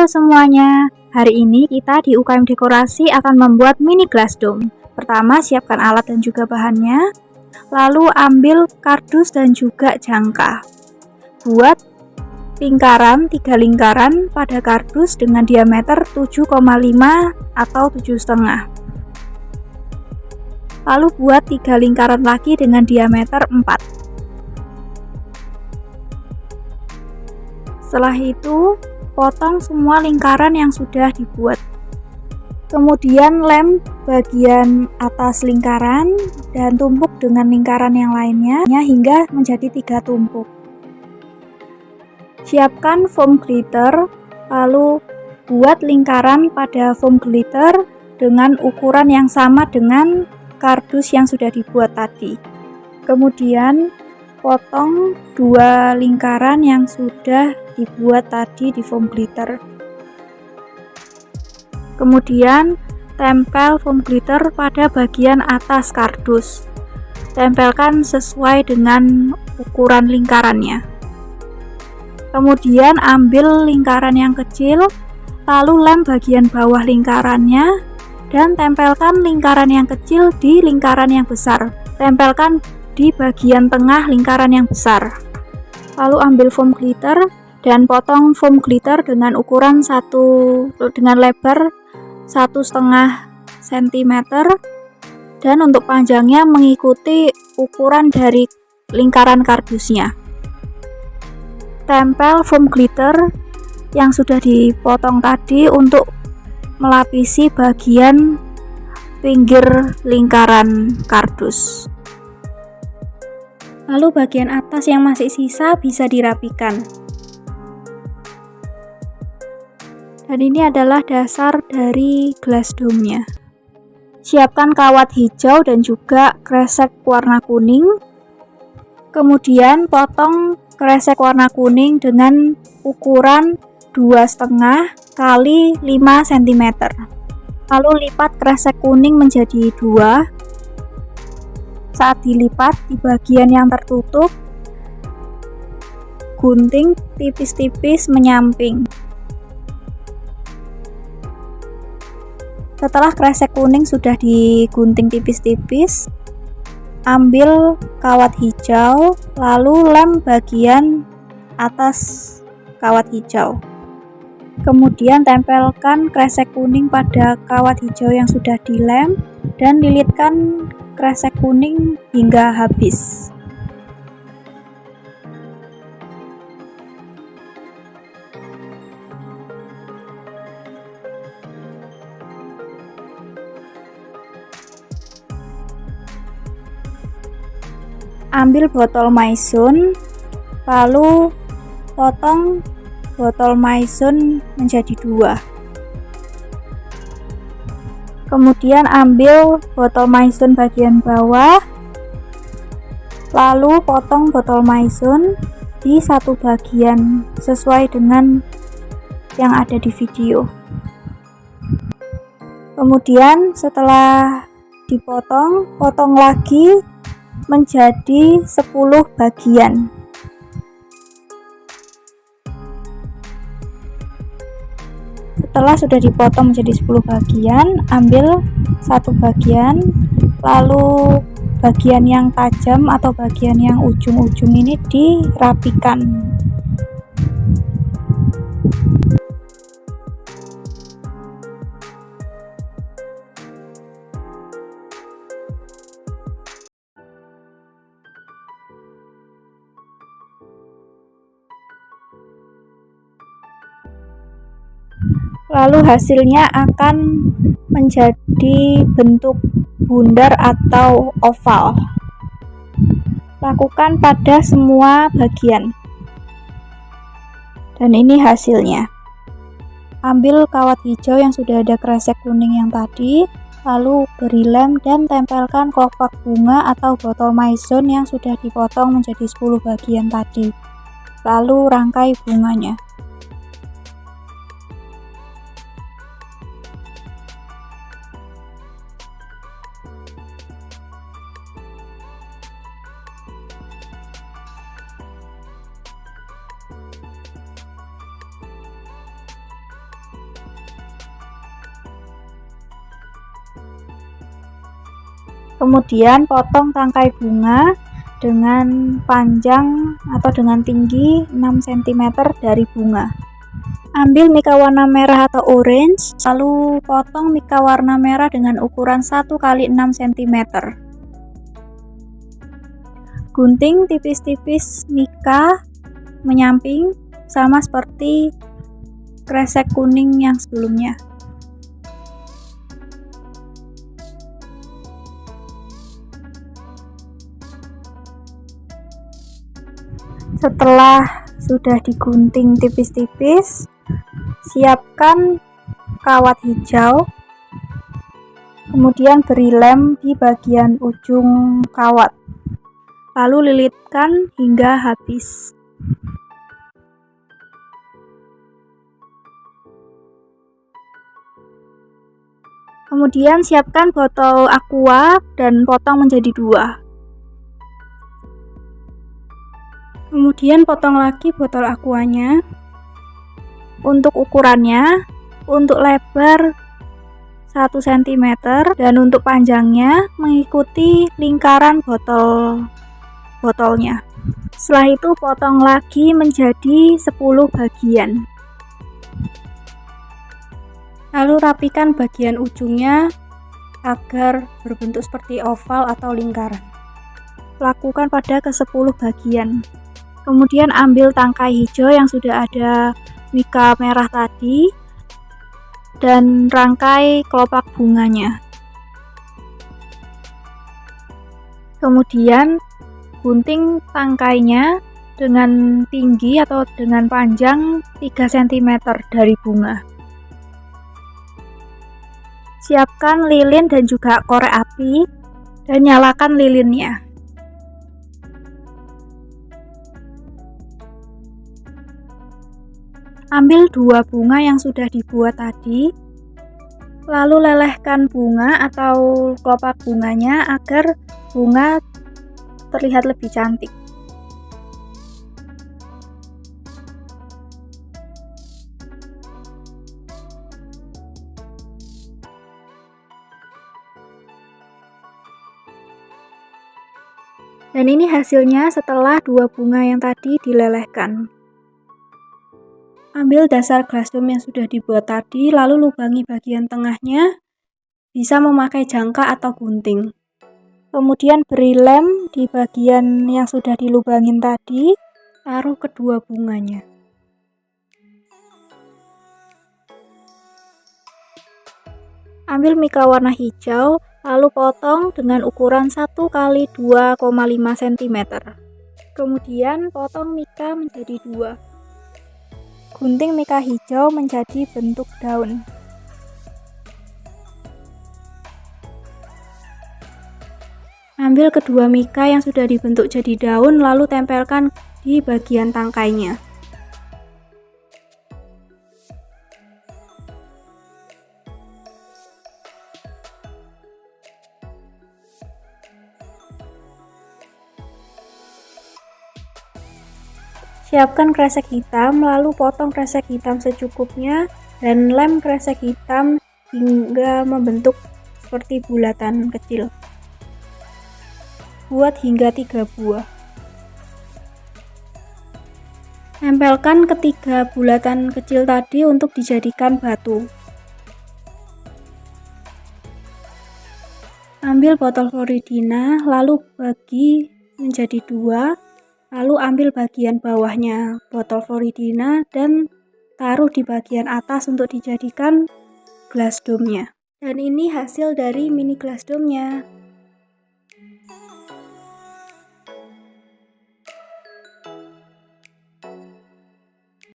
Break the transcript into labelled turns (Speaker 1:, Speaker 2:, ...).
Speaker 1: semuanya, hari ini kita di UKM Dekorasi akan membuat mini glass dome. Pertama, siapkan alat dan juga bahannya, lalu ambil kardus dan juga jangka. Buat lingkaran, 3 lingkaran pada kardus dengan diameter 7,5 atau 7,5. Lalu buat 3 lingkaran lagi dengan diameter 4. Setelah itu, potong semua lingkaran yang sudah dibuat. Kemudian lem bagian atas lingkaran dan tumpuk dengan lingkaran yang lainnya hingga menjadi 3 tumpuk. Siapkan foam glitter, lalu buat lingkaran pada foam glitter dengan ukuran yang sama dengan kardus yang sudah dibuat tadi. Kemudian potong 2 lingkaran yang sudah dibuat tadi di foam glitter. Kemudian tempel foam glitter pada bagian atas kardus. Tempelkan sesuai dengan ukuran lingkarannya. Kemudian ambil lingkaran yang kecil, lalu lem bagian bawah lingkarannya dan tempelkan lingkaran yang kecil di lingkaran yang besar. Tempelkan di bagian tengah lingkaran yang besar. Lalu ambil foam glitter dan potong foam glitter dengan ukuran dengan lebar 1,5 cm dan untuk panjangnya mengikuti ukuran dari lingkaran kardusnya. Tempel foam glitter yang sudah dipotong tadi untuk melapisi bagian pinggir lingkaran kardus. Lalu bagian atas yang masih sisa bisa dirapikan. Dan ini adalah dasar dari glass dome-nya. Siapkan kawat hijau dan juga kresek warna kuning. Kemudian potong kresek warna kuning dengan ukuran 2,5 x 5 cm. Lalu lipat kresek kuning menjadi 2. Saat dilipat di bagian yang tertutup, gunting tipis-tipis menyamping. Setelah kresek kuning sudah digunting tipis-tipis, ambil kawat hijau, lalu lem bagian atas kawat hijau. Kemudian tempelkan kresek kuning pada kawat hijau yang sudah dilem dan lilitkan kresek kuning hingga habis. Ambil botol maison, lalu potong botol maison menjadi 2. Kemudian ambil botol maison bagian bawah, lalu potong botol maison di satu bagian sesuai dengan yang ada di video. Kemudian setelah dipotong, potong lagi menjadi 10 bagian. Setelah sudah dipotong menjadi 10 bagian, ambil satu bagian, lalu bagian yang tajam atau bagian yang ujung-ujung ini dirapikan. Lalu hasilnya akan menjadi bentuk bundar atau oval. Lakukan pada semua bagian. Dan ini hasilnya. Ambil kawat hijau yang sudah ada kresek kuning yang tadi, lalu beri lem dan tempelkan kelopak bunga atau botol maison yang sudah dipotong menjadi 10 bagian tadi. Lalu rangkai bunganya. Kemudian potong tangkai bunga dengan panjang atau dengan tinggi 6 cm dari bunga. Ambil mika warna merah atau orange, lalu potong mika warna merah dengan ukuran 1 x 6 cm. Gunting tipis-tipis mika menyamping sama seperti kresek kuning yang sebelumnya. Setelah sudah digunting tipis-tipis, siapkan kawat hijau, kemudian beri lem di bagian ujung kawat, lalu lilitkan hingga habis. Kemudian siapkan botol aqua dan potong menjadi 2. Kemudian potong lagi botol aquanya. Untuk ukurannya, untuk lebar 1 cm dan untuk panjangnya mengikuti lingkaran botolnya. Setelah itu potong lagi menjadi 10 bagian. Lalu rapikan bagian ujungnya agar berbentuk seperti oval atau lingkaran. Lakukan pada ke-10 bagian. Kemudian ambil tangkai hijau yang sudah ada mika merah tadi dan rangkai kelopak bunganya. Kemudian gunting tangkainya dengan tinggi atau dengan panjang 3 cm dari bunga. Siapkan lilin dan juga korek api dan nyalakan lilinnya. Ambil 2 bunga yang sudah dibuat tadi, lalu lelehkan bunga atau kelopak bunganya agar bunga terlihat lebih cantik. Dan ini hasilnya setelah 2 bunga yang tadi dilelehkan. Ambil dasar gelas dom yang sudah dibuat tadi, lalu lubangi bagian tengahnya, bisa memakai jangka atau gunting. Kemudian beri lem di bagian yang sudah dilubangin tadi, taruh kedua bunganya. Ambil mika warna hijau, lalu potong dengan ukuran 1 x 2,5 cm. Kemudian potong mika menjadi 2. Gunting mika hijau menjadi bentuk daun. Ambil kedua mika yang sudah dibentuk jadi daun, lalu tempelkan di bagian tangkainya. Siapkan kresek hitam, lalu potong kresek hitam secukupnya dan lem kresek hitam hingga membentuk seperti bulatan kecil. Buat hingga 3 buah. Tempelkan ketiga bulatan kecil tadi untuk dijadikan batu. Ambil botol Floridina, lalu bagi menjadi 2. Lalu ambil bagian bawahnya botol Floridina dan taruh di bagian atas untuk dijadikan gelas domnya. Dan ini hasil dari mini gelas domnya.